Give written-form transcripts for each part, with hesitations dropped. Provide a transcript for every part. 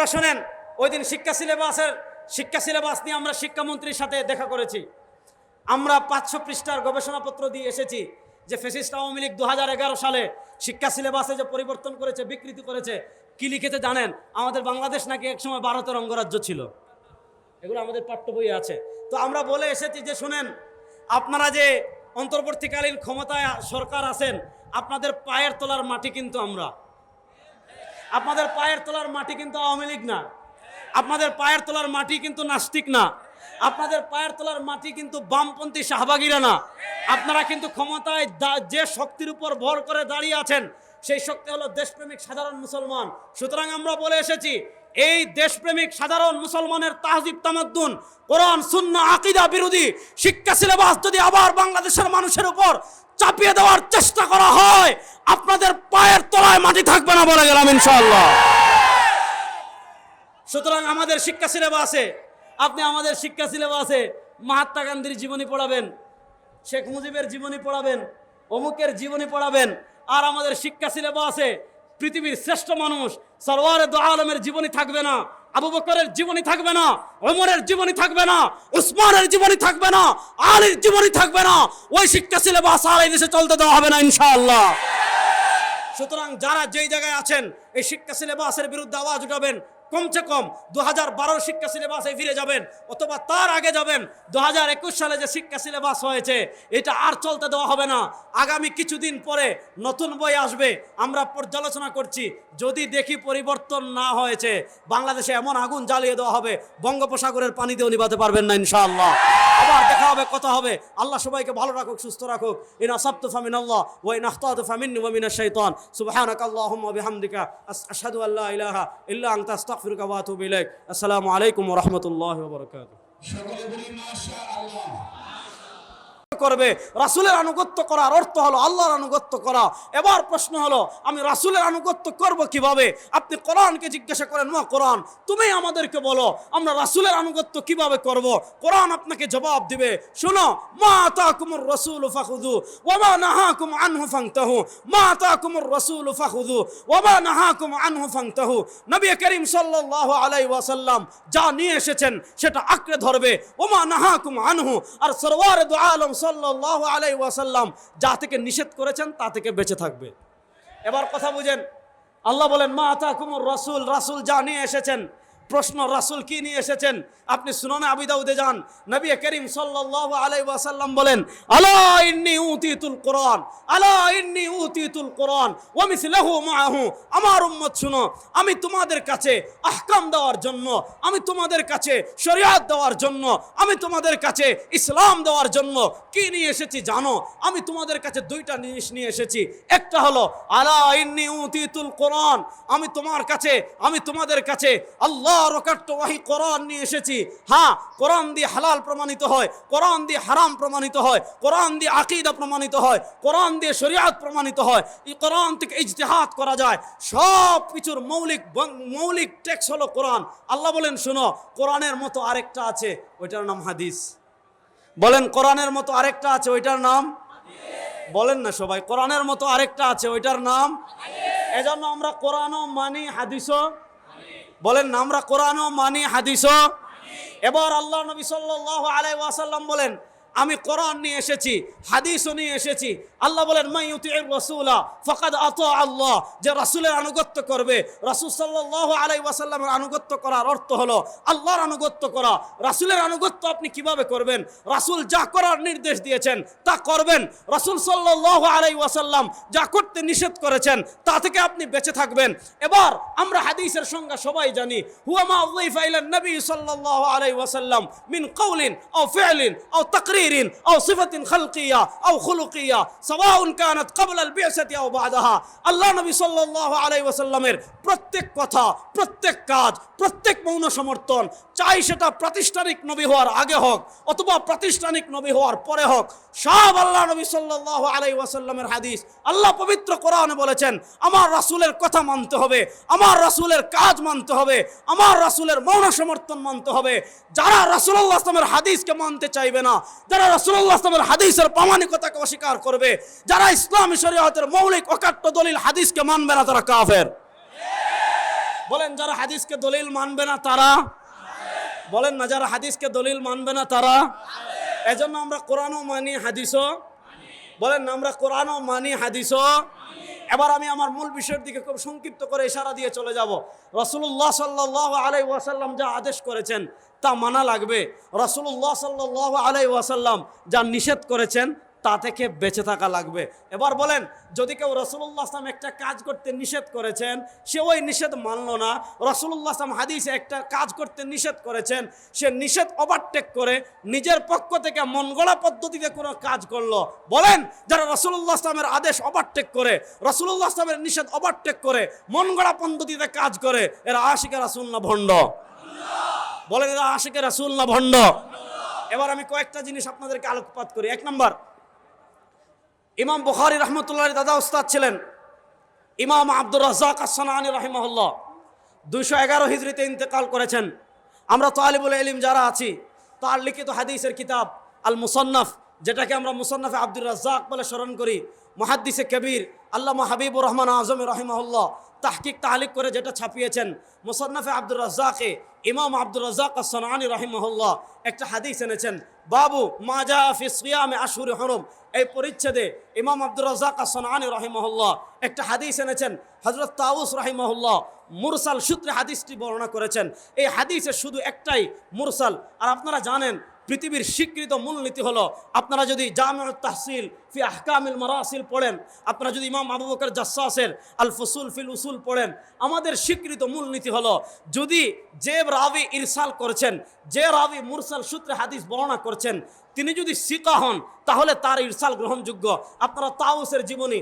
আমরা শোনেন, ওই দিন শিক্ষা সিলেবাস নিয়ে আমরা শিক্ষামন্ত্রীর সাথে দেখা করেছি। আমরা 500 পৃষ্ঠার গবেষণাপত্র দিয়ে এসেছি যে ফ্যাসিস্ট আওয়ামী লীগ 2011 সালে শিক্ষা সিলেবাসে যে পরিবর্তন করেছে, বিকৃতি করেছে। কি লিখেছে জানেন? আমাদের বাংলাদেশ নাকি একসময় ভারতের অঙ্গরাজ্য ছিল। এগুলো আমাদের পাঠ্য বইয়ে আছে। তো আমরা বলে এসেছি যে শোনেন, আপনারা যে অন্তর্বর্তীকালীন ক্ষমতায় সরকার আছেন, আপনাদের পায়ের তলার মাটি কিন্তু আমরা, আপনাদের পায়ের তলার মাটি কিন্তু আওয়ামী লীগ না, আপনাদের পায়ের তলার মাটি কিন্তু নাস্তিক না, আপনাদের পায়ের তলার মাটি কিন্তু বামপন্থী শাহবাগীরা না। আপনারা কিন্তু ক্ষমতায় যে শক্তির উপর ভর করে দাঁড়িয়ে আছেন, সেই শক্তি হলো দেশপ্রেমিক সাধারণ মুসলমান। সুতরাং আমরা বলে এসেছি, এই দেশপ্রেমিক সাধারণ মুসলমানের তাহজিব তামাদ্দুন, কোরআন সুন্নাহ আকীদা বিরোধী শিক্ষা সিলেবাস যদি আবার বাংলাদেশের মানুষের উপর চাপিয়ে দেওয়ার চেষ্টা করা হয়, আপনাদের পায়ের তলায় মাটি থাকবে না বলে গেলাম ইনশাআল্লাহ। সুতরাং আমাদের শিক্ষা সিলেবাসে, আপনি আমাদের শিক্ষা সিলেবাসে মহাত্মা গান্ধীর জীবনী পড়াবেন, শেখ মুজিবের জীবনী পড়াবেন, অমুকের জীবনী পড়াবেন, আর আমাদের শিক্ষা সিলেবাসে পৃথিবীর শ্রেষ্ঠ মানুষ সরওয়ারে দু আলমের জীবনী থাকবে না, আবু বকরের জীবনী থাকবে না, ওমরের জীবনী থাকবে না, উসমানের জীবনী থাকবে না, আলীর জীবনী থাকবে না। ওই শিক্ষা সিলেবাস আর এই দেশে চলতে দেওয়া হবে না ইনশাআল্লাহ। সুতরাং যারা যেই জায়গায় আছেন, এই শিক্ষা সিলেবাসের বিরুদ্ধে আওয়াজ উঠাবেন। কমসে কম 2012 শিক্ষা সিলেবাসে ফিরে যাবেন, অথবা তার আগে যাবেন। 2021 সালে যে শিক্ষা সিলেবাস হয়েছে, এটা আর চলতে দেওয়া হবে না। আগামী কিছুদিন পরে নতুন বই আসবে, আমরা পর্যালোচনা করছি। যদি দেখি পরিবর্তন না হয়েছে, বাংলাদেশে এমন আগুন জ্বালিয়ে দেওয়া হবে, বঙ্গোপসাগরের পানি দিয়েও নিভাতে পারবেন না ইনশাআল্লাহ। আবার দেখা হবে, কথা হবে। আল্লাহ সবাইকে ভালো রাখুক, সুস্থ রাখুক। ইন আসাবতু ফামিনাল্লাহ ওয়া ইন আখতাতু ফামিন্নি ওয়া মিনাশ শাইতান। সুবহানাকাল্লাহুম্মা ওয়া বিহামদিকা আশহাদু আল্লা ইলাহা ইল্লা আনতা আস্তাগফিরুকা ওয়া আতুবু ইলাইক। আসসালামু আলাইকুম ওয়া রাহমাতুল্লাহি ওয়া বারাকাতুহু। সকলে বলি মাশাআল্লাহ। করবে রাসূলের আনুগত্য করার অর্থ হলো আল্লাহর আনুগত্য করা। এবার প্রশ্ন হলো, আমি রাসূলের আনুগত্য করব কিভাবে? আপনি কোরআনকে জিজ্ঞাসা করেন, মা কোরআন তুমি আমাদেরকে বলো আমরা রাসূলের আনুগত্য কিভাবে করব। কোরআন আপনাকে জবাব দিবে, শোনো, মা আতাকুমুর রাসূলু ফাখুযু ওয়া মা নাহাকুম আনহু ফান্তাহু। মা আতাকুমুর রাসূলু ফাখুযু ওয়া মা নাহাকুম আনহু ফান্তাহু। নবী করিম সাল্লাল্লাহু আলাইহি ওয়াসাল্লাম যা নিয়ে এসেছেন সেটা আঁকড়ে ধরবে। ওয়া মা নাহাকুম আনহু, আর সরওয়ারে দু আলম সাল্লাল্লাহু আলাইহি ওয়াসাল্লাম যা থেকে নিষেধ করেছেন তা থেকে বেঁচে থাকবে। এবার কথা বুঝেন, আল্লাহ বলেন মা আতাকুমুর রাসূল, রাসূল যা নিয়ে এসেছেন। প্রশ্ন, রাসূল কি নিয়ে এসেছেন? আপনি সুনানে আবি দাউদে যান, নবী করিম সাল্লাল্লাহু আলাইহি ওয়াসাল্লাম বলেন, আলা ইন্নী উতিতুল কোরআন, আলা ইন্নী উতিতুল কোরআন ওয়া মিসলাহু মাআহু। আমার উম্মত শুনো, আমি তোমাদের কাছে আহকাম দেওয়ার জন্য, আমি তোমাদের কাছে শরিয়ত দেওয়ার জন্য, আমি তোমাদের কাছে ইসলাম দেওয়ার জন্য কি নিয়ে এসেছি জানো? আমি তোমাদের কাছে দুইটা জিনিস নিয়ে এসেছি। একটা হলো আলা ইন্নী উতিতুল কোরআন, আমি তোমাদের কাছে আল্লাহর রকাত ওয়াহি কোরআন নিয়ে এসেছি। হ্যাঁ, কোরআন দিয়ে হালাল প্রমাণিত হয়, কোরআন দিয়ে হারাম প্রমাণিত হয়, কোরআন দিয়ে আকীদা প্রমাণিত হয়, কোরআন দিয়ে শরীয়ত প্রমাণিত হয়, এই কোরআন থেকে ইজতিহাদ করা যায়। সব কিছুর মৌলিক টেক্সট হলো কোরআন। আল্লাহ বলেন শোনো, কোরআনের মতো আরেকটা আছে, ওইটার নাম হাদিস। বলেন, কোরআনের মতো আরেকটা আছে, ওইটার নাম বলেন না সবাই, কোরআনের মতো আরেকটা আছে, ওইটার নাম। এজন্য আমরা কোরআনও মানি, হাদিসও বলেন না, আমরা কোরআনও মানি, হাদিসও। এবার আল্লাহ নবী সাল্লাল্লাহু আলাইহি ওয়াসাল্লাম বলেন, আমি কোরআন নিয়ে এসেছি, হাদিসও নিয়ে এসেছি। আল্লাহ বলেন মান ইউতিউর রাসূলা ফাকাদ আতা আল্লাহ, যে রাসূলের আনুগত্য করবে। রাসূল সাল্লাল্লাহু আলাইহি ওয়াসাল্লামের আনুগত্য করার অর্থ হলো আল্লাহর আনুগত্য করা। রাসূলের আনুগত্য আপনি কিভাবে করবেন? রাসূল যা করার নির্দেশ দিয়েছেন তা করবেন। রাসূল সাল্লাল্লাহু আলাইহি ওয়াসাল্লাম যা করতে নিষেধ করেছেন তা থেকে আপনি বেঁচে থাকবেন। এবার আমরা হাদিসের সংজ্ঞা সবাই জানি, হুয়া মা উযিফা ইলা নবী সাল্লাল্লাহু আলাইহি ওয়াসাল্লাম মিন কাউলিন আও ফি'লিন আও তাকরীর أو صفة خلقية أو خلقية سواء كانت قبل البعثة أو بعدها। আল্লাহ নবী সাল্লাল্লাহু আলাইহি ওয়াসাল্লামের প্রত্যেক কথা, প্রত্যেক কাজ, প্রত্যেক মৌন সমর্থন, চাই সেটা প্রাতিষ্ঠানিক নবী হওয়ার আগে হোক অথবা প্রাতিষ্ঠানিক নবী হওয়ার পরে হোক, সব আল্লাহ নবী সাল্লাল্লাহু আলাইহি ওয়াসাল্লামের হাদিস। আল্লাহ পবিত্র কোরআনে বলেছেন আমার রাসূলের কথা মানতে হবে, আমার রাসূলের কাজ মানতে হবে, আমার রাসূলের মৌন সমর্থন মানতে হবে। যারা রাসূলুল্লাহ সাল্লাল্লাহু আলাইহি ওয়াসাল্লামের হাদিসকে মানতে চাইবে না, যারা রাসূলুল্লাহ সাল্লাল্লাহু আলাইহি ওয়াসাল্লামের হাদিসের প্রামাণিকতাকে অস্বীকার করবে, যারা ইসলামী শরীয়তের মৌলিক অকাট্য দলিল হাদিসকে মানবে না, তারা কাফের। বলেন যারা হাদিসকে দলিল মানবে না তারা, বলেন না যারা হাদিসকে দলিল মানবে না তারা। এজন্য আমরা কোরআনও মানি হাদিসও, বলেন না আমরা কোরআনও মানি হাদিসও। এবার আমি আমার মূল বিষয়ের দিকে খুব সংক্ষিপ্ত করে ইশারা দিয়ে চলে যাব। রাসূলুল্লাহ সাল্লাল্লাহু আলাইহি ওয়াসাল্লাম যা আদেশ করেছেন তা মানা লাগবে। রাসূলুল্লাহ সাল্লাল্লাহু আলাইহি ওয়াসাল্লাম যা নিষেধ করেছেন তা থেকে বেঁচে থাকা লাগবে। এবার বলেন যদি কেউ রাসূলুল্লাহ সাল্লাম একটা কাজ করতে নিষেধ করেছেন, সে ওই নিষেধ মানল না, রাসূলুল্লাহ সাল্লাম হাদিসে একটা কাজ করতে নিষেধ করেছেন, সে নিষেধ ওভারটেক করে নিজের পক্ষ থেকে মন গড়া পদ্ধতিতে কোনো কাজ করলো, বলেন যারা রাসূলুল্লাহ সাল্লামের আদেশ ওভারটেক করে, রাসূলুল্লাহ সাল্লামের নিষেধ ওভারটেক করে মন গড়া পদ্ধতিতে কাজ করে, এরা আশিকে রাসূল না ভণ্ড? বলেন এরা আশিকে রাসূল না ভণ্ড? এবার আমি কয়েকটা জিনিস আপনাদেরকে আলোকপাত করি। এক নম্বর, ইমাম বুখারী রহমতুল্লাহর দাদা উস্তাদ ছিলেন ইমাম আব্দুর রাজ্জাক আস-সানাআনী রাহিমাহুল্লাহ, 211 হিজরিতে ইন্তেকাল করেছেন। আমরা তালিবুল ইলম যারা আছি তার লিখিত হাদিসের কিতাব আল মুসান্নাফ, যেটাকে আমরা মুসান্নাফে আব্দুর রাজ্জাক বলে স্মরণ করি, মুহাদ্দিসে কবির আল্লামা হাবিবুর রহমান আজমি রাহিমাহুল্লাহ তাহকিক তালিক করে যেটা ছাপিয়েছেন মুসান্নাফে আব্দুর রাজ্জাকে, ইমাম আব্দুর রাজ্জাক আস-সানাআনী রাহিমাহুল্লাহ একটা হাদিস এনেছেন, বাবু মা জা ফি সিয়ামে আশহুরি হুরুম। এই পরিচ্ছেদে ইমাম আব্দুর রাজ্জাক আস-সানাআনী রাহিমাহুল্লাহ একটা হাদিস এনেছেন। হযরত তাউস রাহিমাহুল্লাহ মুরসাল সূত্রে হাদিসটি বর্ণনা করেছেন। এই হাদিসে শুধু একটাই মুরসাল। আর আপনারা জানেন পৃথিবীর স্বীকৃত মূলনীতি হলো, আপনারা যদি জামিউত তাহসিল ফি আহকামিল মারাসিল পড়েন, আপনারা যদি ইমাম আবু বকর জাসসাসের আল ফুসুল ফিল উসুল পড়েন, আমাদের স্বীকৃত মূলনীতি হলো যদি যে রাবি ইরসাল করেছেন, যে রাবি মুরসাল সূত্রে হাদিস বর্ণনা করছেন, তিনি যদি সিকা হন তাহলে তার ইরসাল গ্রহণযোগ্য। আপনারা তাউসের জীবনী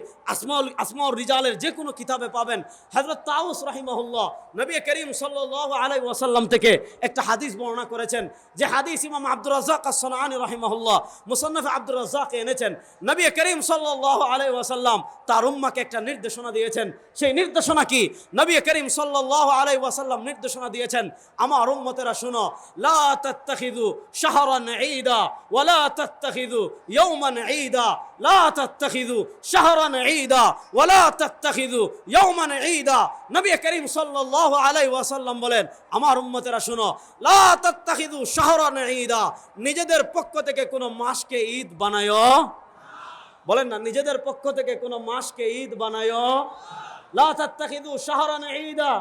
আসমাউল রিজালের যে কোনো কিতাবে পাবেন। হযরত তাউস রাহিমাহুল্লাহ নবী করিম সাল্লাল্লাহু আলাইহি ওয়াসাল্লাম থেকে একটা হাদিস বর্ণনা করেছেন, যে হাদিস ইমাম আব্দুর রাজ্জাক আস-সানাআনী রাহিমাহুল্লাহ মুসান্নাফে আব্দুর রাজ্জাকে এনেছেন। নবী করিম সাল্লাল্লাহু আলাইহি ওয়াসাল্লাম তার উম্মাহকে একটা নির্দেশনা দিয়েছেন। সেই নির্দেশনা কি? নবী করিম সাল্লাল্লাহু আলাইহি ওয়াসাল্লাম নির্দেশনা দিয়েছেন, আমার উম্মতেরা শুনো, লা তাত্তাখিযু শাহরান ঈদা ওয়ালা তাত্তাখিযু ইয়াওমান ঈদা, লা তাত্তাখিযু শাহরান ঈদা ওয়ালা তাত্তাখিযু ইয়াওমান ঈদা। নবী করিম সাল্লাল্লাহু আলাইহি ওয়াসাল্লাম বলেন, আমার উম্মতেরা শুনো, লা তাত্তাখিযু শাহরান ঈদা, নিজেদের পক্ষ থেকে কোনো মাসকে ঈদ বানায়ো, বলেন না নিজেদের পক্ষ থেকে কোনো মাসকে ঈদ বানায়ো। লা তাত্তাখিযু শাহরান ঈদা,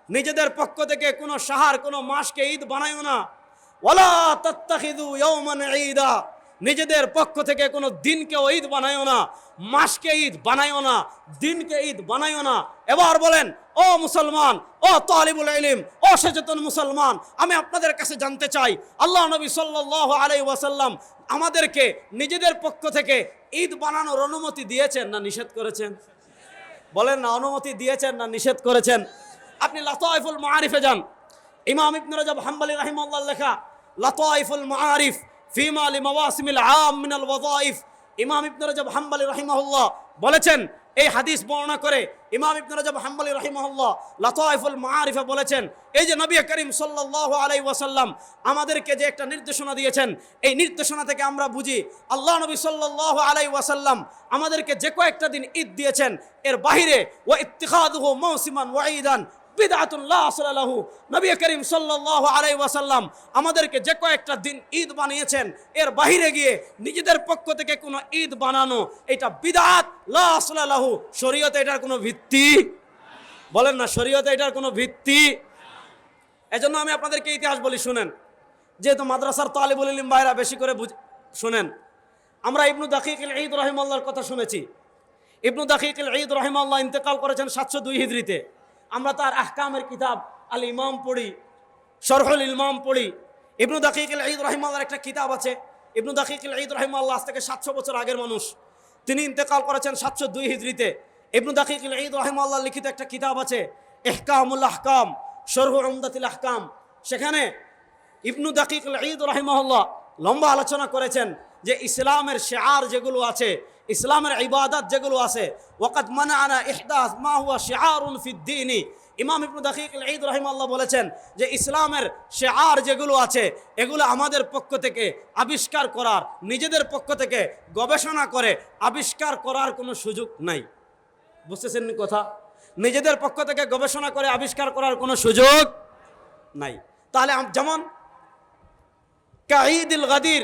নিজেদের পক্ষ থেকে কোনো শাহর কোনো মাসকে ঈদ বানায়ো না। ওয়ালা তাত্তাখিযু ইয়াওমান ঈদা, নিজেদের পক্ষ থেকে কোনো দিনকে ঈদ বানায়ো না, মাসকে ঈদ বানায়ো না, দিনকে ঈদ বানায়ো না। এবার বলেন ও মুসলমান, ও তালিবুল ইলম, ও সচেতন মুসলমান, আমি আপনাদের কাছে জানতে চাই, আল্লাহ নবী সাল্লাল্লাহু আলাইহি ওয়াসাল্লাম আমাদেরকে নিজেদের পক্ষ থেকে ঈদ বানানোর অনুমতি দিয়েছেন না নিষেধ করেছেন? বলেন না অনুমতি দিয়েছেন না নিষেধ করেছেন? আপনি লাতাইফুল মাআরিফে যান, ইমাম ইবনে রাজব হাম্বলী রাহিমাহুল্লাহ লেখা লাতাইফুল মাআরিফ ফিমা লিমাওয়াসিমিল আম মিনাল ওয়াযাইফ। ইমাম ইবনে রাজব হাম্বলী রাহিমাহুল্লাহ বলেছেন, এই হাদিস বর্ণনা করে ইমাম ইবনে রাজব হাম্বলী রাহিমাহুল্লাহ লাতাইফুল মাআরিফে বলেছেন, এই যে নবী করিম সাল্লাল্লাহু আলাইহি ওয়াসাল্লাম আমাদেরকে যে একটা নির্দেশনা দিয়েছেন, এই নির্দেশনা থেকে আমরা বুঝি আল্লাহ নবী সাল্লাল্লাহু আলাইহি ওয়াসাল্লাম আমাদেরকে যে কয়েকটা দিন ঈদ দিয়েছেন, এর বাহিরে ওয়া ইত্তিখাযুহু মাওসিমান ওয়া ঈদান বিদআতুন লা আসলা লাহু। নবী করিম সাল্লাল্লাহু আলাইহি ওয়াসাল্লাম আমাদেরকে যে কয়েকটা দিন ঈদ বানিয়েছেন, এর বাহিরে গিয়ে নিজেদের পক্ষ থেকে কোনো ঈদ বানানো, এটা বিদআত লা আসলা লাহু, শরীয়তে এটার কোনো ভিত্তি, বলেন না শরীয়তে এটার কোনো ভিত্তি। এজন্য আমি আপনাদেরকে ইতিহাস বলি, শুনেন, যেহেতু মাদ্রাসার তালিবুল ইলম ভাইরা বেশি করে শুনেন। আমরা ইবনু দাকিকুল ঈদ রাহিমাহুল্লাহর কথা শুনেছি। ইবনু দাকিকুল ঈদ রাহিমাহুল্লাহ ইন্তেকাল করেছেন 702 হিজরিতে। আমরা তার আহকামের কিতাব আল ইমাম পড়ি, শরহুল ইলমাম পড়ি। ইবনু দাকিকুল ঈদ রাহিমাহুল্লাহর একটা কিতাব আছে। ইবনু দাকিকুল ঈদ রাহিমাহুল্লাহ আজ থেকে 700 বছর আগের মানুষ, তিনি ইন্তেকাল করেছেন 702 হিজরিতে। ইবনু দাকিকুল ঈদ রাহিমাহুল্লাহ লিখিত একটা কিতাব আছে ইহকামুল আহকাম, শরহু উমদাতুল আহকাম। সেখানে ইবনু দাকিকুল ঈদ রাহিমাহুল্লাহ লম্বা আলোচনা করেছেন যে ইসলামের শিআর যেগুলো আছে, ইসলামের ইবাদত যেগুলো আছে, ওয়াকাদ মানানা ইহদাস মা হুয়া শিআরুন ফিদ্দীনি। ইমাম ইবনু দাকিকুল ঈদ রাহিমাহুল্লাহ বলেছেন যে ইসলামের শিআর যেগুলো আছে, এগুলো আমাদের পক্ষ থেকে আবিষ্কার করার, নিজেদের পক্ষ থেকে গবেষণা করে আবিষ্কার করার কোনো সুযোগ নাই। বুঝতেছেন কথা? নিজেদের পক্ষ থেকে গবেষণা করে আবিষ্কার করার কোনো সুযোগ নাই। তাহলে যেমন ঈদুল গাদির,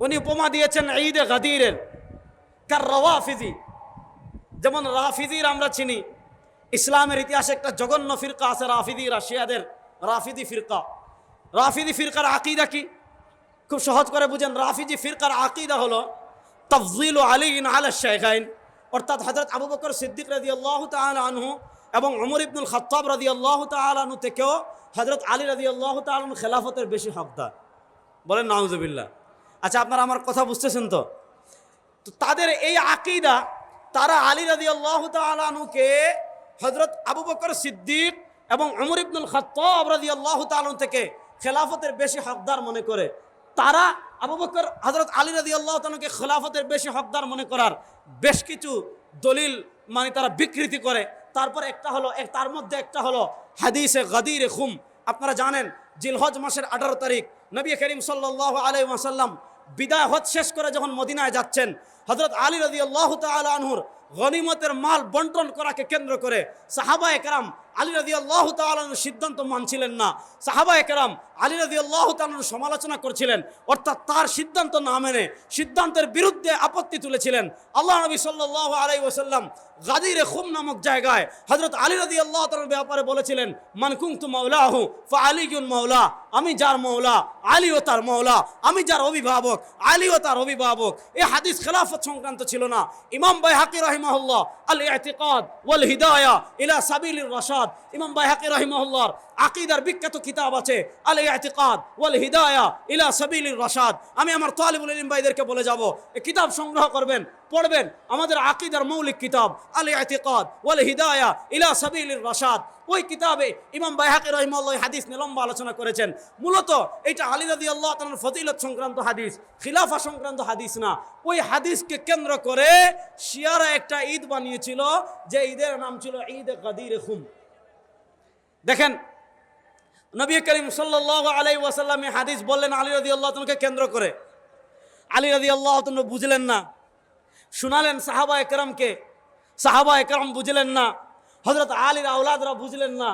উনি উপমা দিয়েছেন ঈদে গাদিরের, কার রাওয়াফিজি, যেমন রাফিজির আমরা চিনি, ইসলামের ইতিহাসে একটা জঘন্য ফিরকা আছে রাফিদি, রাশিয়াদের রাফিদি ফিরকা। রাফিদি ফিরকার আকীদা কি? খুব সহজ করে বুঝেন। রাফিজি ফিরকার আকীদা হলো তাফযীলু আলীন আলা শাইখাইন, অর্থাৎ হযরত আবু বকর সিদ্দিক রাদিয়াল্লাহু তাআলা আনহু এবং ওমর ইবনুল খাত্তাব রাদিয়াল্লাহু তাআলা আনহু থেকেও হযরত আলী রাদিয়াল্লাহু তাআলা আনহু খেলাফতের বেশি হকদার। বলেন নাউজুবিল্লাহ। আচ্ছা, আপনারা আমার কথা বুঝতেছেন তো? তো তাদের এই আকীদা, তারা আলী রাদিয়াল্লাহু তাআলা আনহুকে হযরত আবু বকর সিদ্দিক এবং ওমর ইবনুল খাত্তাব রাদিয়াল্লাহু তাআলা আনহু থেকে খেলাফতের বেশি হকদার মনে করে। তারা আবু বকর হযরত আলী রাদিয়াল্লাহু তাআলা আনহুকে খেলাফতের বেশি হকদার মনে করার বেশ কিছু দলিল তারা বিকৃতি করে। তারপর একটা হলো, তার মধ্যে একটা হলো হাদিসে গাদিরে খুম। আপনারা জানেন জিলহজ মাসের 18 তারিখ নবী করিম সাল্লাল্লাহু আলাইহি ওয়াসাল্লাম বিদায় হজ শেষ করে যখন মদিনায় যাচ্ছেন, হযরত আলী রাদিয়াল্লাহু তাআলা আনহুর গনিমতের মাল বন্টন করাকে কেন্দ্র করে সাহাবায়ে কেরাম আলী রাদিয়াল্লাহু তাআলা আনহুর সিদ্ধান্ত মানছিলেন না। সাহাবায়ে কেরাম আলী রাদিয়াল্লাহু তাআলা আনহুর সমালোচনা করছিলেন, অর্থাৎ তার সিদ্ধান্ত না মেনে সিদ্ধান্তের বিরুদ্ধে আপত্তি তুলেছিলেন। আল্লাহ নবী সাল্লাল্লাহু আলাইহি ওয়াসাল্লাম গাদিরে খুম নামক জায়গায় হযরত আলী রাদিয়াল্লাহু তাআলার ব্যাপারে বলেছিলেন, মান কুনতু মাওলাহু ফাআলিয়ুন মাওলা, আমি যার মাওলা আলীও তার মাওলা, আমি যার অভিভাবক আলীও তার অভিভাবক। এই হাদিস খেলাফত সংক্রান্ত ছিল না। ইমাম বাইহাকি রাহিমাহুল্লাহ আল ইতিকাদ ওয়াল হিদায়া ইলা সাবিলির রাশাদ, ইমাম বাইহাকি রাহিমাহুল্লাহর আকীদার বিখ্যাত কিতাব আছে আল ইতিকাদ ওয়াল হিদায়া ইলা সাবিলির রাশাদ। আমি আমার তালিবুল ইলম ভাইদেরকে বলে যাব, এই কিতাব সংগ্রহ করবেন, পড়বেন। আমাদের আকীদার মৌলিক কিতাব আল ইতিকাদ ওয়াল হিদায়া ইলা সাবিলির রাশাদ। ওই কিতাবে ইমাম বাইহাকি রাহিমাহুল্লাহ হাদিস নিয়ে লম্বা আলোচনা করেছেন। মূলত এটা আলী রাদিয়াল্লাহু তাআলার ফজিলত সংক্রান্ত হাদিস, খিলাফা সংক্রান্ত হাদিস না। ওই হাদিসকে কেন্দ্র করে শিয়ারা একটা ঈদ বানিয়েছিল, যে ঈদের নাম ছিল ঈদে গাদিরে খুম। দেখেন, নবী করিম সাল্লাল্লাহু আলাইহি ওয়াসাল্লাম এই হাদিস বললেন আলী রাদিয়াল্লাহু তাআলাকে কেন্দ্র করে। আলী রাদিয়াল্লাহু তাআলা বুঝলেন না, শোনালেন সাহাবায়ে কেরামকে, সাহাবায়ে কেরাম বুঝলেন না, হযরত আলীর আওলাদরা বুঝলেন না,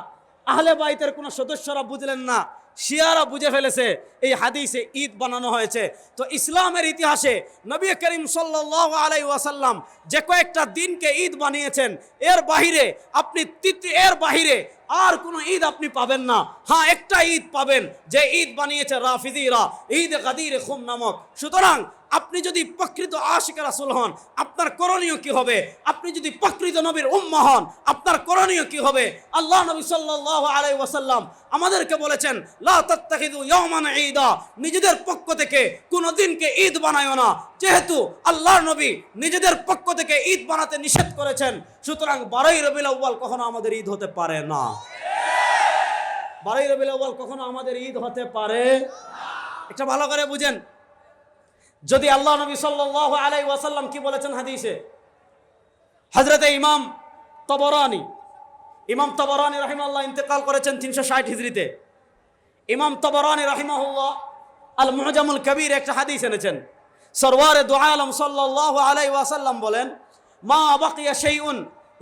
আহলে বাইতের কোনো সদস্যরা বুঝলেন না, শিয়ারা বুঝে ফেলেছে এই হাদিসে ঈদ বানানো হয়েছে। তো ইসলামের ইতিহাসে নবী করিম সাল্লাল্লাহু আলাইহি ওয়াসাল্লাম যে কয়েকটা দিনকে ঈদ বানিয়েছেন, এর বাহিরে আর কোনো ঈদ আপনি পাবেন না। হ্যাঁ, একটা ঈদ পাবেন, যে ঈদ বানিয়েছে রাফিদিরা, ঈদ গাদিরে খুম নামক। সুতরাং আপনি যদি প্রকৃত আশিক রাসূল হন, আপনার করণীয় কি হবে? আপনি যদি প্রকৃত নবীর উম্মাহ হন, আপনার করণীয় কি হবে? আল্লাহ নবী সাল্লাল্লাহু আলাইহি ওয়াসাল্লাম আমাদেরকে বলেছেন, লা তাত্তাখিযু ইয়াওমান ঈদা, নিজেদের পক্ষ থেকে কোনো দিনকে ঈদ বানায়ো না। যেহেতু আল্লাহর নবী নিজেদের পক্ষ থেকে ঈদ বানাতে নিষেধ করেছেন, সুতরাং 12ই রবিউল আউয়াল কখনো আমাদের ঈদ হতে পারে না। 12ই রবিউল আউয়াল কখনো আমাদের ঈদ হতে পারে না। এটা ভালো করে বুঝেন। যদি আল্লাহ নবী সাল্লাল্লাহু আলাইহি ওয়াসাল্লাম কি বলেছেন হাদিসে, হযরতে ইমাম তাবারানী রাহিমাহুল্লাহ ইন্তেকাল করেছেন 360 হিজরিতে। ইমাম তাবারানী রাহিমাহুল্লাহ আল মুআজামুল কবির একটা হাদিস এনেছেন। সরওয়ারে দু আলম সাল্লাল্লাহু আলাইহি ওয়াসাল্লাম বলেন, মা বাকিয়া শাইউন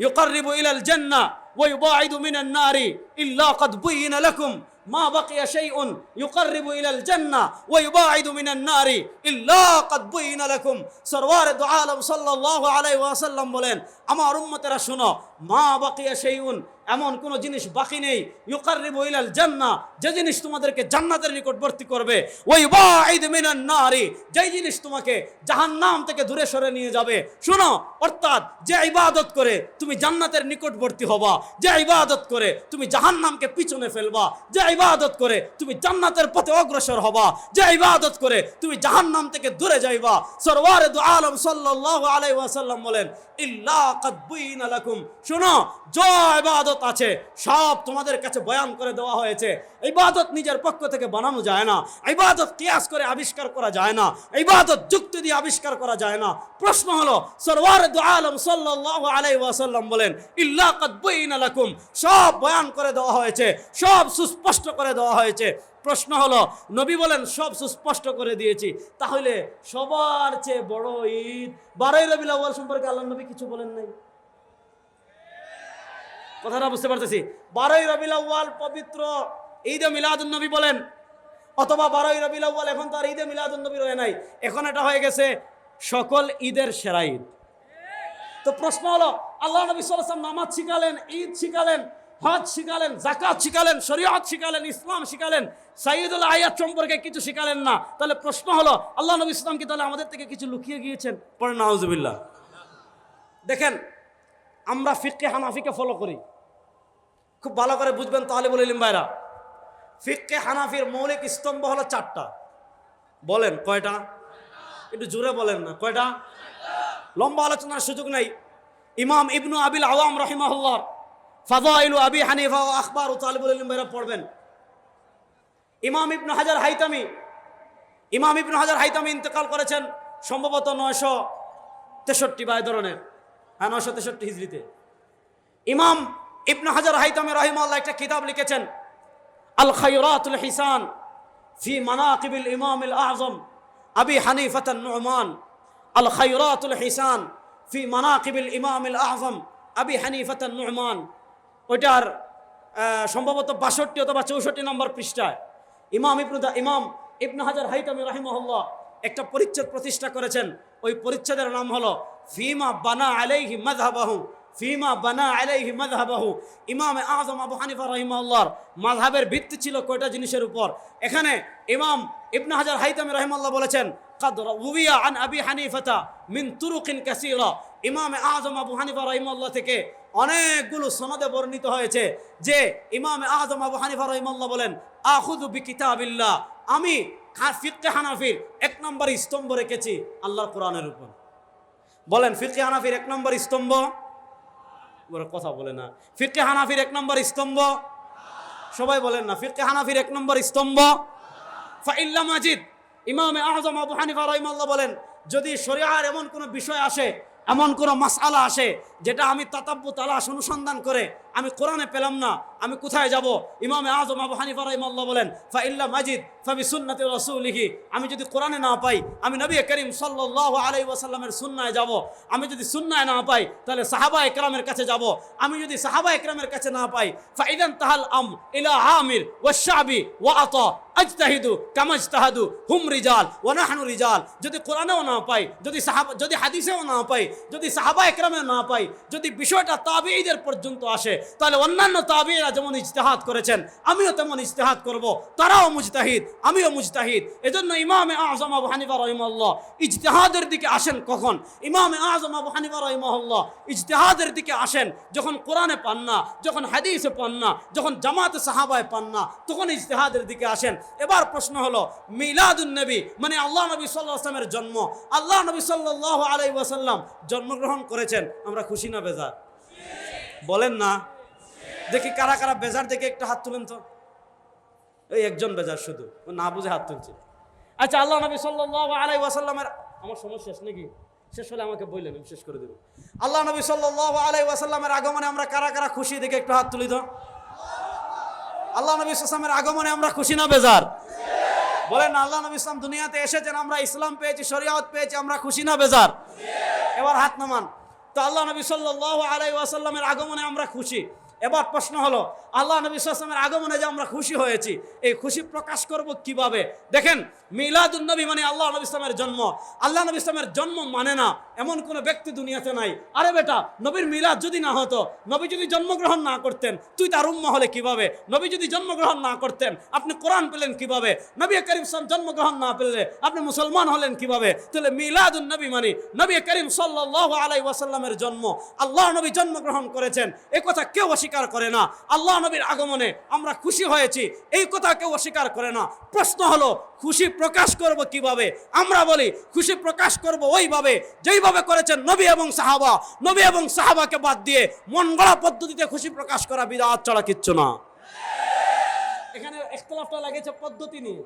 ইউকাররিবু ইলাল জান্নাহ ওয়া ইউবাইদু মিনান নারি ইল্লা ক্বাদ বুয়িনা লাকুম, মা বাকিয়া শাইউন ইউকাররিবু ইলাল জান্নাহ ওয়া ইউবাইদু মিনান নারি ইল্লা ক্বাদ বুয়িনা লাকুম। সরওয়ারে দু আলম সাল্লাল্লাহু আলাইহি ওয়াসাল্লাম বলেন, আমার উম্মতেরা শুনো, মা বাকিয়া শাইউন, এমন কোন জিনিস বাকি নেই, ইউকাররিবু ইলাল জান্নাহ, যে জিনিস তোমাদেরকে জান্নাতের নিকটবর্তী করবে, ওয়া ইউবাইদু মিনান নারি, যেই জিনিস তোমাকে জাহান্নাম থেকে দূরে সরে নিয়ে যাবে। শুনো, অর্থাৎ যে ইবাদত করে তুমি জান্নাতের নিকটবর্তী হবা, যে ইবাদত করে তুমি জাহান্নামকে পিছনে ফেলবা, যে ইবাদত করে তুমি জান্নাতের পথে অগ্রসর হবা, যে ইবাদত করে তুমি জাহান্নাম থেকে দূরে যাইবা। সরওয়ারে দু আলম সাল্লাল্লাহু আলাইহি ওয়াসাল্লাম বলেন, ইল্লা ক্বাদ বুয়িনা লাকুম, শুনো, যে ইবাদত আছে সব তোমাদের কাছে বয়ান করে দেওয়া হয়েছে। ইবাদত নিজের পক্ষ থেকে বানানো যায় না, ইবাদত কিয়াস করে আবিষ্কার করা যায় না, ইবাদত যুক্তি দিয়ে আবিষ্কার করা যায় না। প্রশ্ন হলো, সরওয়ারে দু আলম সাল্লাল্লাহু আলাইহি ওয়াসাল্লাম বলেন, ইল্লা ক্বাদ বুয়িনা লাকুম, সব বয়ান করে দেওয়া হয়েছে, সব সুস্পষ্ট করে দেওয়া হয়েছে। প্রশ্ন হলো, নবী বলেন সব সুস্পষ্ট করে দিয়েছি, তাহলে সবার চেয়ে বড় ঈদ 12ই রবিউল আউয়াল সম্পর্কে আল্লাহ নবী কিছু বলেন নাই? কথাটা বুঝতে পারতেছি? 12ই রবিউল আউয়াল পবিত্র ঈদে মিলাদুন নবী বলেন, অথবা 12ই রবিউল আউয়াল, এখন তো আর ঈদে মিলাদুন নবী রয়ে নাই, এখন এটা হয়ে গেছে সকল ঈদের সেরা ঈদ। তো প্রশ্ন হলো, আল্লাহ নবী সাল্লাল্লাহু আলাইহি ওয়াসাল্লাম নামাজ শিখালেন, ঈদ শিখালেন, হজ শিখালেন, যাকাত শিখালেন, শরীয়ত শিখালেন, ইসলাম শিখালেন, সাইয়্যিদুল আয়াত সম্পর্কে কিছু শিখালেন না। তাহলে প্রশ্ন হলো, আল্লাহ নবী ইসলাম কি তাহলে আমাদের থেকে কিছু লুকিয়ে গিয়েছেন? পড়েন নাউজুবিল্লাহ। দেখেন, আমরা ফিকহে হানাফিকে ফলো করি, খুব ভালো করে বুঝবেন তালিবুল ইলম ভাইরা। ফিকহে হানাফির মৌলিক স্তম্ভ হলো 4টা। বলেন কয়টা? একটু জোরে বলেন না, কয়টা? লম্বা আলোচনার সুযোগ নাই। ইমাম ইবনু আবিল আওয়াম রাহিমাহুল্লাহ ফাদাইলু আবি হানিফা ওয়া আখবারু তালিবুল ইলম ভাইরা পড়বেন। ইমাম ইবনু হাজার হাইতামি ইন্তেকাল করেছেন সম্ভবত 963 বা এই ধরনের, 963 হিজরিতে। ইমাম ইবনু হাজার হাইতামি রাহিমাহুল্লাহ একটা কিতাব লিখেছেন, আল খায়রাতুল হিসান ফি মানাকিবিল ইমামিল আযম আবি হানিফাত আন-নু'মান। আল খায়রাতুল হিসান ফি মানাকিবিল ইমামিল আযম আবি হানিফাত আন-নু'মান। ওইটার সম্ভবত 62 অথবা 64 নম্বর পৃষ্ঠায় ইমাম ইবনু হাজার হাইতামি রাহিমাহুল্লাহ একটা পরিচ্ছেদ প্রতিষ্ঠা করেছেন। ওই পরিচ্ছেদের নাম হলো ফিমা বানা আলাইহি মাযহাবাহু। ইমাম আযম আবু হানিফা রাহিমাহুল্লাহর মাযহাবের ভিত্তি ছিল কয়টা জিনিসের উপর? এখানে ইমাম ইবনু হাজার হাইতামি রাহিমাহুল্লাহ বলেছেন, قد روي عن ابي حنيفه من طرق كثيره। ইমাম আযম আবু হানিফা রাহিমাহুল্লাহ থেকে অনেকগুলো সনদে বর্ণিত হয়েছে যে ইমাম আযম আবু হানিফা রাহিমাহুল্লাহ বলেন, আখুযু বিকিতাবিল্লাহ, আমি ফিকহে হানাফির 1 নম্বর স্তম্ভ রেখেছি আল্লাহর কোরআনের উপর। বলেন ফিকহে হানাফির 1 নম্বর স্তম্ভ? ওরা কথা বলে না। ফিকহে হানাফির 1 নম্বর স্তম্ভ? সবাই বলেন না। ফিকহে হানাফির 1 নম্বর স্তম্ভ ফাইল্লা মাজিদ। ইমাম আযম আবু হানিফা রাহিমাহুল্লাহ বলেন, যদি শরিয়ার এমন কোনো বিষয় আসে, এমন কোনো মাসআলা আসে যেটা আমি তাতাব্বু তালাশ অনুসন্ধান করে আমি কোরআনে পেলাম না, আমি কোথায় যাব? ইমাম আযম আবু হানিফা রাহিমাহুল্লাহ বলেন, ফাইল্লা মাজিদ ফাবি সুন্নতি রাসূলিহি। আমি যদি কোরআনে না পাই, আমি নবী করিম সাল্লাল্লাহু আলাইহি ওয়াসাল্লামের সুন্নায় যাব। আমি যদি সুন্নায় না পাই, তাহলে সাহাবায়ে কেরামের কাছে যাব। আমি যদি সাহাবায়ে কেরামের কাছে না পাই, ফাইদান তাহাল ইলা আমির ওয়া শাবি ওয়া আতা আজতাহিদু কামা ইজতাহাদু হুম রিজাল ওয়া নাহনু রিজাল। যদি কোরআনেও না পাই, যদি হাদিসেও না পাই, যদি সাহাবায়ে কেরামেও না পাই, যদি বিষয়টা তাবিঈদের পর্যন্ত আসে, তাহলে অন্যান্য তাবিঈরা যেমন ইজতিহাদ করেছেন আমিও তেমন ইজতিহাদ করব। তারাও মুজতাহিদ, আমিও মুজতাহিদ। এজন্য ইমাম আযম আবু হানিফা রাহিমাহুল্লাহ ইজতিহাদের দিকে আসেন কখন? ইমাম আযম আবু হানিফা রাহিমাহুল্লাহ ইজতিহাদের দিকে আসেন যখন কোরআনে পান না, যখন হাদিসে পান না, যখন জামাতে সাহাবায়ে পান না, তখন ইজতিহাদের দিকে আসেন। এবার প্রশ্ন হলো, মিলাদুন নবী মানে আল্লাহ নবী সাল্লাল্লাহু আলাইহি ওয়াসাল্লামের জন্ম, আল্লাহ নবী সাল্লাল্লাহু আলাইহি ওয়াসাল্লাম জন্মগ্রহণ করেছেন, আমরা খুশি না বেজার? বলেন না। দেখি কারা কারা বেজার দেখে একটা হাত তুলেন তো। এই একজন বেজার শুধু, ও না বুঝে হাত তুলছে। আচ্ছা, আল্লাহ নবী সাল্লাল্লাহু আলাইহি ওয়াসাল্লামের, আমার সময় শেষ নাকি? শেষ হলে আমাকে বললেন, আমি শেষ করে দেব। আল্লাহ নবী সাল্লাল্লাহু আলাইহি ওয়াসাল্লামের আগমনে আমরা কারা কারা খুশি দেখে একটু হাত তুলি তো। আল্লাহ নবী সাল্লাল্লাহু আগমনে আমরা খুশি না বেজার? বলেন না। আল্লাহ নবী ইসলাম দুনিয়াতে এসেছেন, আমরা ইসলাম পেয়েছি, শরিয়ত পেয়েছি, আমরা খুশি না বেজার? এবার হাত নামান। তো আল্লাহ নবী সাল্লাল্লাহু আলাইহি ওয়াসাল্লামের আগমনে আমরা খুশি। এবার প্রশ্ন হলো, আল্লাহ নবী সাল্লাল্লাহু আলাইহি ওয়াসাল্লামের আগমনে যে আমরা খুশি হয়েছি, এই খুশি প্রকাশ করব কিভাবে? দেখেন, মিলাদুন নবী মানে আল্লাহ নবী ইসলামের জন্ম। আল্লাহ নবী ইসলামের জন্ম মানে না এমন কোন ব্যক্তি দুনিয়াতে নাই। আরে বেটা, নবীর মিলাদ যদি না হতো, নবী যদি জন্মগ্রহণ না করতেন, তুই তার উম্মাহ হলে কিভাবে? নবী যদি জন্মগ্রহণ না করতেন, আপনি কোরআন পেলেন কিভাবে? নবী করিম সাল্লাল্লাহু জন্মগ্রহণ না পেলে আপনি মুসলমান হলেন কিভাবে? তাহলে মিলাদুন নবী মানে নবী করিম সাল্লাল্লাহু আলাইহি ওয়াসাল্লামের জন্ম। আল্লাহ নবী জন্মগ্রহণ করেছেন, এই কথা কেউ অস্বীকার করে না। আল্লাহ নবীর আগমনে আমরা খুশি হয়েছি, এই কথা কেউ অস্বীকার করে না। প্রশ্ন হলো, খুশি প্রকাশ করব কিভাবে? আমরা বলি খুশি প্রকাশ করব ওইভাবে যেইভাবে করেছেন নবী এবং সাহাবা। নবী এবং সাহাবাকে বাদ দিয়ে মন গড়া পদ্ধতিতে খুশি প্রকাশ করা বিদআত ছাড়া কিচ্ছু না। এখানে ইখতিলাফটা লাগেছে পদ্ধতি নিয়ে।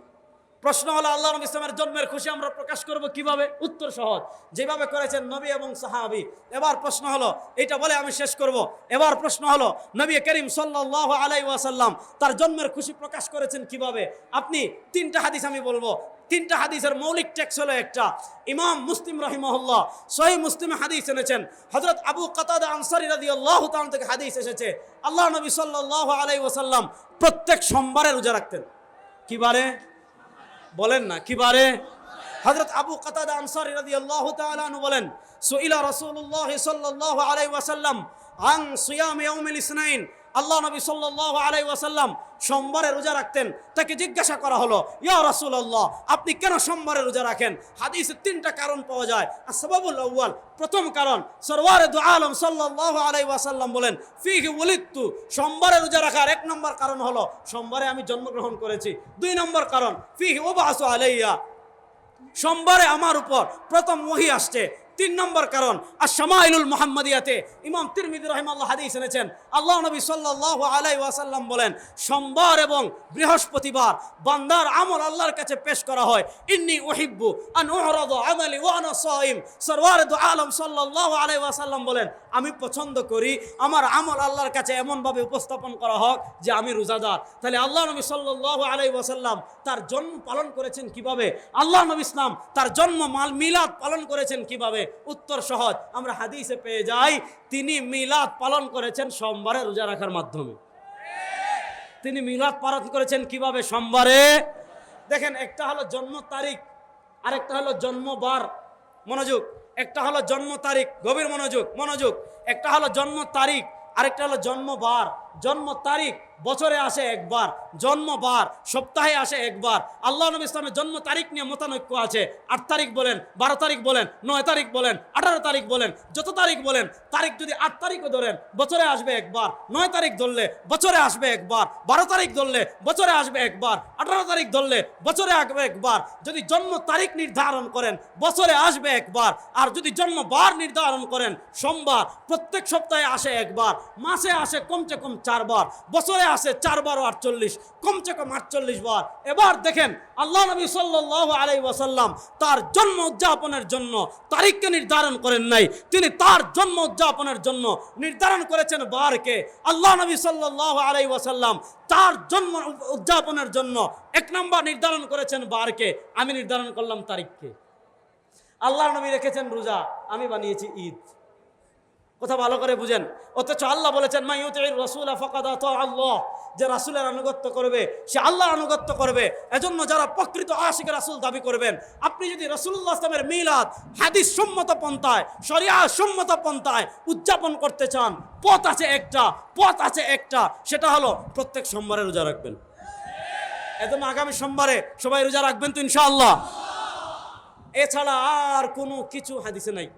প্রশ্ন হলো আল্লাহ নবী ইসলামের জন্মের খুশি আমরা প্রকাশ করব কিভাবে? উত্তর সহজ, যেভাবে করেছেন নবী এবং সাহাবী। এবার প্রশ্ন হলো, এটা বলে আমি শেষ করব, এবার প্রশ্ন হলো নবী করিম সাল্লাল্লাহু আলাইহি ওয়াসাল্লাম তার জন্মের খুশি প্রকাশ করেছেন কিভাবে? আপনি তিনটা হাদিস আমি বলবো, তিনটা হাদিসের মৌলিক টেক্সট হলো একটা, ইমাম মুসলিম রাহিমাহুল্লাহ সহিহ মুসলিমে হাদিস এনেছেন, হযরত আবু কাতাদা আনসারী রাদিয়াল্লাহু তাআলা থেকে হাদিস এসেছে, আল্লাহ নবী সাল্লাল্লাহু আলাইহি ওয়াসাল্লাম প্রত্যেক সোমবারে রোজা রাখতেন। কি বারে? বলেন না, কি বারে? হযরত আবু কাতাদা আনসারী রাদিয়াল্লাহু তাআলা আনহু বলেন, সুইলা রাসূলুল্লাহ সাল্লাল্লাহু আলাইহি ওয়াসাল্লাম আন সিয়াম ইয়াউমিল ইসনাইন, আল্লাহ নবী সাল্লাল্লাহু আলাইহি ওয়াসাল্লাম সোমবারে রোজা রাখতেন। তাকে জিজ্ঞাসা করা হলো, ইয়া রাসূলুল্লাহ আপনি কেন সোমবারে রোজা রাখেন? হাদিসে তিনটা কারণ পাওয়া যায়। আসবাবুল আউয়াল, প্রথম কারণ, সরওয়ারে দু আলম সাল্লাল্লাহু আলাইহি ওয়াসাল্লাম বলেন, ফিহি ওয়ালিদতু, সোমবারে রোজা রাখার এক নম্বর কারণ হলো সোমবারে আমি জন্মগ্রহণ করেছি। দুই নম্বর কারণ, ফিহি উবআসু আলাইয়া, সোমবারে আমার উপর প্রথম ওহী আসছে। তিন নম্বর কারণ, আশ-শামাইলুল মুহাম্মাদিয়াতে ইমাম তিরমিজি রাহিমাহুল্লাহ হাদিস এনেছেন, আল্লাহ নবী সাল্লাল্লাহু আলাইহি ওয়াসাল্লাম বলেন, সোমবার এবং বৃহস্পতিবার বান্দার আমল আল্লাহর কাছে পেশ করা হয়। ইন্নী উহিব্বু আন উরাদা আমালি ওয়া আনা সাইম, সরওয়ারে দু আলম সাল্লাল্লাহু আলাইহি ওয়াসাল্লাম বলেন, আমি পছন্দ করি আমার আমল আল্লাহর কাছে এমনভাবে উপস্থাপন করা হোক যে আমি রোজাদার। তাহলে আল্লাহ নবী সাল্লাল্লাহু আলাইহি ওয়াসাল্লাম তার জন্ম পালন করেছেন কিভাবে? আল্লাহ নবী ইসলাম তার জন্ম মিলাদ পালন করেছেন কিভাবে? উত্তর সহজ, আমরা হাদিসে পেয়ে যাই, তিনি মিলাদ পালন করেছেন সোমবারে রোজা রাখার মাধ্যমে। তিনি মিলাদ পালন করেছেন কিভাবে? সোমবারে। দেখেন, একটা হলো জন্ম তারিখ, আরেকটা হলো জন্মবার। মনোযোগ, একটা হলো জন্ম তারিখ, গভীর মনোযোগ, একটা হলো জন্ম তারিখ, আরেকটা হলো জন্মবার। জন্ম তারিখ বছরে আসে একবার, জন্মবার সপ্তাহে আসে একবার। আল্লাহ নবী ইসলামের জন্ম তারিখ নিয়ে মতানৈক্য আছে। 8 তারিখ বলেন, 12 তারিখ বলেন, 9 তারিখ বলেন, 18 তারিখ বলেন, যত তারিখ বলেন, তারিখ যদি 8 তারিখও ধরেন বছরে আসবে একবার, 9 তারিখ ধরলে বছরে আসবে একবার, 12 তারিখ ধরলে বছরে আসবে একবার, 18 তারিখ ধরলে বছরে আসবে একবার। যদি জন্ম তারিখ নির্ধারণ করেন বছরে আসবে একবার, আর যদি জন্মবার নির্ধারণ করেন সোমবার, প্রত্যেক সপ্তাহে আসে একবার, মাসে আসে কমসে কম 4 বার, বছরে আসে 4 বার 48, কমসে কম 48 বার। এবার দেখেন, আল্লাহ নবী সাল্লাল্লাহু আলাইহি ওয়াসাল্লাম তার জন্ম উদযাপনের জন্য তারিখকে নির্ধারণ করেন নাই, তিনি তার জন্ম উদযাপনের জন্য নির্ধারণ করেছেন বারকে। আল্লাহ নবী সাল্লাল্লাহু আলাইহি ওয়াসাল্লাম তার জন্ম উদযাপনের জন্য 1 নম্বর নির্ধারণ করেছেন বারকে, আমি নির্ধারণ করলাম তারিখকে। আল্লাহ নবী রেখেছেন রোজা, আমি বানিয়েছি ঈদ। কথা ভালো করে বুঝেন। অথচ আল্লাহ বলেছেন, মা ইউতির রাসূলা ফাকাদ আতা আল্লাহ, যে রাসূলের আনুগত্য করবে সে আল্লাহর আনুগত্য করবে। এজন্য যারা প্রকৃত আশিক রাসূল দাবি করবেন, আপনি যদি রাসূলুল্লাহ সাল্লাল্লাহু আলাইহি ওয়াসাল্লামের মিলাদ হাদিস সম্মত পন্থায়, শরিয়া সম্মত পন্থায় উদযাপন করতে চান, পথ আছে একটা, সেটা হলো প্রত্যেক সোমবারে রোজা রাখবেন। এজন্য আগামী সোমবারে সবাই রোজা রাখবেন তো ইনশাআল্লাহ। এছাড়া আর কোনো কিছু হাদিসে নাই,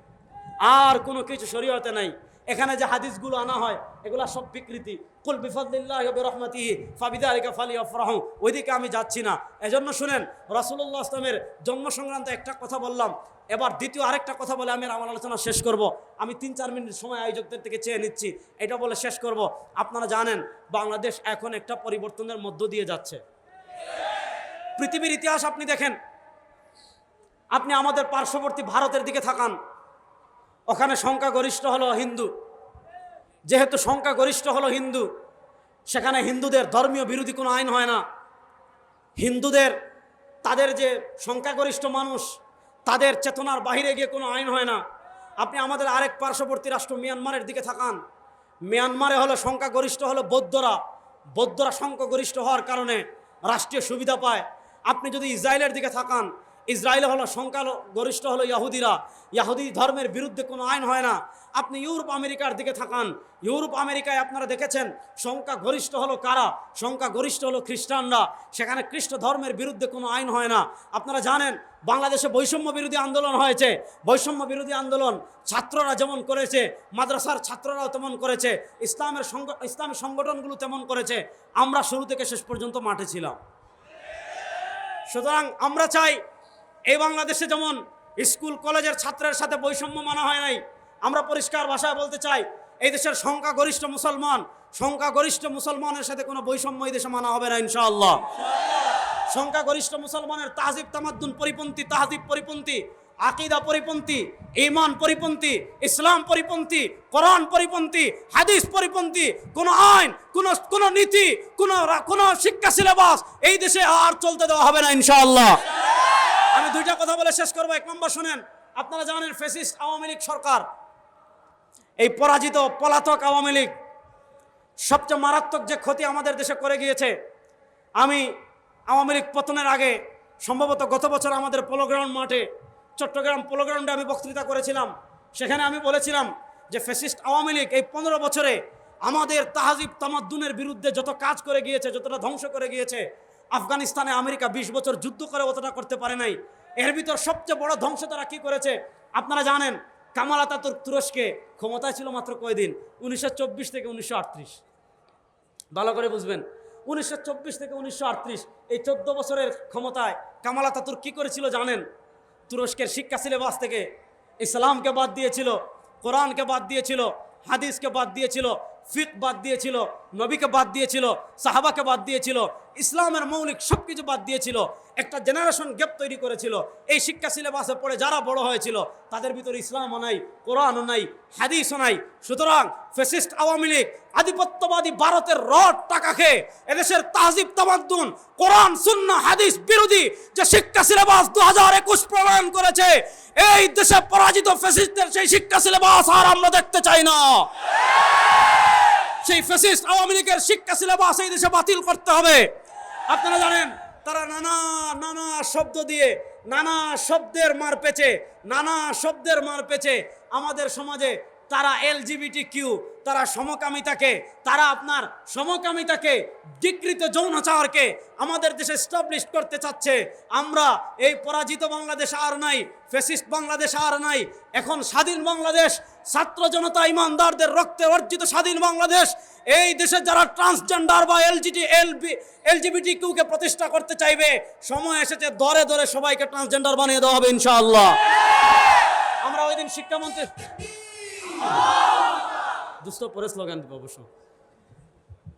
আর কোনো কিছু শরীয়তে নাই। এখানে যে হাদিসগুলো আনা হয় এগুলা সব বিকৃতি। কুল বিফাদলিল্লাহি ওয়া বিরহমাতিহি ফাবিযালিকা ফালিয়াফরাহু, ওইদিকে আমি যাচ্ছি না। এজন্য শুনেন, রাসূলুল্লাহ ইসলামের জন্ম সংক্রান্ত একটা কথা বললাম, এবার দ্বিতীয় আরেকটা কথা বলে আমি আমার আলোচনা শেষ করব। আমি 3-4 মিনিট সময় আয়োজকদের থেকে চেয়ে নিচ্ছি, এটা বলে শেষ করব। আপনারা জানেন বাংলাদেশ এখন একটা পরিবর্তনের মধ্য দিয়ে যাচ্ছে। পৃথিবীর ইতিহাস আপনি দেখেন, আপনি আমাদের পার্শ্ববর্তী ভারতের দিকে তাকান, ওখানে সংখ্যাগরিষ্ঠ হলো হিন্দু। যেহেতু সংখ্যাগরিষ্ঠ হলো হিন্দু, সেখানে হিন্দুদের ধর্মীয় বিরোধী কোনো আইন হয় না। হিন্দুদের, তাদের যে সংখ্যাগরিষ্ঠ মানুষ, তাদের চেতনার বাহিরে গিয়ে কোনো আইন হয় না। আপনি আমাদের আরেক পার্শ্ববর্তী রাষ্ট্র মিয়ানমারের দিকে তাকান, মিয়ানমারে হলো সংখ্যাগরিষ্ঠ হলো বৌদ্ধরা সংখ্যাগরিষ্ঠ হওয়ার কারণে রাষ্ট্রীয় সুবিধা পায়। আপনি যদি ইসরায়েলের দিকে তাকান, ইসরায়েল হলো সংখ্যাগরিষ্ঠ হলো ইয়াহুদি ধর্মের বিরুদ্ধে কোনো আইন হয় না। আপনি ইউরোপ আমেরিকার দিকে তাকান, ইউরোপ আমেরিকায় আপনারা দেখেছেন সংখ্যাগরিষ্ঠ হলো কারা? সংখ্যাগরিষ্ঠ হলো খ্রিস্টানরা, সেখানে খ্রিস্ট ধর্মের বিরুদ্ধে কোনো আইন হয় না। আপনারা জানেন বাংলাদেশে বৈষম্য বিরোধী আন্দোলন হয়েছে, বৈষম্য বিরোধী আন্দোলন ছাত্ররা যেমন করেছে, মাদ্রাসার ছাত্ররাও তেমন করেছে, ইসলামী সংগঠনগুলো তেমন করেছে। আমরা শুরু থেকে শেষ পর্যন্ত মাঠে ছিলাম। সুতরাং আমরা চাই, এই বাংলাদেশে যেমন স্কুল কলেজের ছাত্রের সাথে বৈষম্য মানা হয় নাই, আমরা পরিষ্কার ভাষায় বলতে চাই, এই দেশের সংখ্যাগরিষ্ঠ মুসলমানের সাথে কোনো বৈষম্য এই দেশে মানা হবে না ইনশাআল্লাহ। সংখ্যাগরিষ্ঠ মুসলমানের তাহজিব তামাদ্দুন পরিপন্থী, তাহজিব পরিপন্থী, আকীদা পরিপন্থী, ঈমান পরিপন্থী, ইসলাম পরিপন্থী, কোরআন পরিপন্থী, হাদিস পরিপন্থী কোন আইন, কোন নীতি, কোন শিক্ষা সিলেবাস এই দেশে আর চলতে দেওয়া হবে না ইনশাআল্লাহ। আমি দুইটা কথা বলে শেষ করবো। এক নম্বর শুনেন, আপনারা জানেন ফ্যাসিস্ট আওয়ামী লীগ সরকার, এই পরাজিত পলাতক আওয়ামী লীগ সবচেয়ে মারাত্মক যে ক্ষতি আমাদের দেশে করে গিয়েছে। আমি আওয়ামী লীগ পতনের আগে সম্ভবত গত বছর আমাদের পোলো গ্রাউন্ড মাঠে, চট্টগ্রাম পোলো গ্রাউন্ডে আমি বক্তৃতা করেছিলাম। সেখানে আমি বলেছিলাম যে ফ্যাসিস্ট আওয়ামী লীগ এই 15 বছরে আমাদের তাহজিব তামাদ্দুনের বিরুদ্ধে যত কাজ করে গিয়েছে, যতটা ধ্বংস করে গিয়েছে, আফগানিস্তানে আমেরিকা 20 বছর যুদ্ধ করে অতটা করতে পারে নাই। এর ভিতর সবচেয়ে বড় ধ্বংস তারা কী করেছে আপনারা জানেন। কামাল আতাতুর্ক তুরস্কে ক্ষমতায় ছিল মাত্র কয়দিন, 1924 থেকে 1938। ভালো করে বুঝবেন, 1924 থেকে 1938 এই 14 বছরের ক্ষমতায় কামাল আতাতুর্ক কী করেছিল জানেন? তুরস্কের শিক্ষা সিলেবাস থেকে ইসলামকে বাদ দিয়েছিল, কোরআনকে বাদ দিয়েছিল, হাদিসকে বাদ দিয়েছিল, ফিক বাদ দিয়েছিল, নবীকে বাদ দিয়েছিল, সাহাবাকে বাদ দিয়েছিল, ইসলামের মৌলিক সব কিছু বাদ দিয়েছিল। একটা জেনারেশন গ্যাপ তৈরি করেছিল। এই শিক্ষা সিলেবাসে পড়ে যারা বড় হয়েছিল তাদের ভিতরে ইসলামও নাই, কোরআনও নাই, হাদিসও নাই। সুতরাং ফ্যাসিস্ট আওয়ামী লীগ আধিপত্যবাদী ভারতের রড টাকা খেয়ে এদেশের তাহজিব তামাদ্দুন, কোরআন সুন্নাহ হাদিস বিরোধী যে শিক্ষা সিলেবাস 2021 প্রণয়ন করেছে, এই দেশে পরাজিত ফ্যাসিস্টদের সেই শিক্ষা সিলেবাস আর আমরা দেখতে চাই না। সেই ফ্যাসিস্ট আওয়ামী লীগের শিক্ষা সিলেবাস এই দেশে বাতিল করতে হবে। আপনারা জানেন তারা নানা শব্দ দিয়ে, নানা শব্দের মার পেচে আমাদের সমাজে তারা LGBT, তারা সমকামিতাকে ডিকৃত যৌনাচারকে আমাদের দেশে এস্টাবলিশ করতে চাচ্ছে। আমরা এই পরাজিত বাংলাদেশ আর নাই, ফ্যাসিস্ট বাংলাদেশ আর নাই। এখন স্বাধীন বাংলাদেশ, ছাত্র জনতা ইমানদারদের রক্তে অর্জিত স্বাধীন বাংলাদেশ। এই দেশে যারা ট্রান্সজেন্ডার বা LGBT কে প্রতিষ্ঠা করতে চাইবে, সময় এসেছে ধরে ধরে সবাইকে ট্রান্সজেন্ডার বানিয়ে দেওয়া হবে ইনশাআল্লাহ। আমরা ওই দিন শিক্ষামন্ত্রী দুষ্ট পরে স্লোগান দিব অবশ্য।